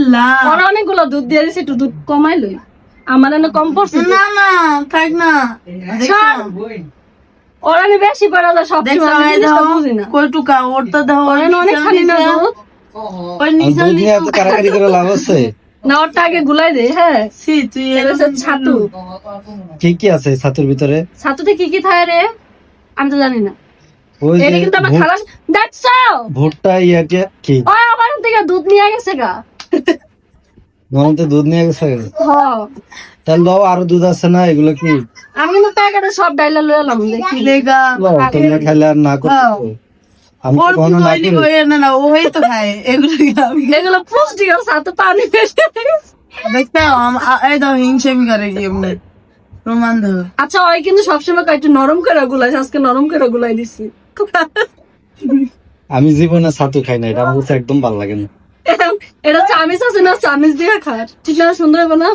আল্লাহ ওরা অনেকগুলো দুধ দিয়ে দিছে, একটু দুধ কমাই লই, আমার এনে কম পড়ছে। না না থাক না ছাড়। ওরা নি বেশি পড়ালে সব বুঝি না। কই টুকা ওর তো দাও ওরা এনে অনেক খালি না দুধ, ওই আর নিচে দুধ নিয়ে এত কারাকারি করে লাভ আছে? না ওরটা আগে গুলাই দে। হ্যাঁ সি তুই এটা হচ্ছে ছাতু। কি কি আছে এই ছাতুর ভিতরে? ছাতুতে কি কি থাকে রে আমি তো জানি না। ওই এটা যে কিন্তু আমার খালাস দেখছো, ভুট্টা ইয়াকে কি ওই আমার থেকে দুধ নিয়ে গেছে গা। গরমতে দুধ নিয়ে গেছে? হ তাহলে দাও, আরো দুধ আছে না, এগুলো কি? আমি কিন্তু প্যাকেটে সব ডাইলা লয়ে এলাম দেখি। লেগা দাও, তোমরা খাইলে আর না করতে দাও। হবে। আমি ওর তো কখনো না কি করি। কই না না ওই তো খায় এগুলো আমি এগুলো পুষ্টিক ছাতু পানি বেশি। দেখতে এই দাও হিংসেমি করে কি এমনি প্রমাণ দাও আচ্ছা ওই কিন্তু সবসময় কয় একটু নরম করে গুলাই, আজকে নরম করে গুলাই দিছি। আমি জীবনে ছাতু খাই না, এটা আমার কাছে একদম ভালো লাগে না। এটা চামিচ আছে না, চামিচ দিয়ে খায় ঠিক না, সুন্দর হবে না।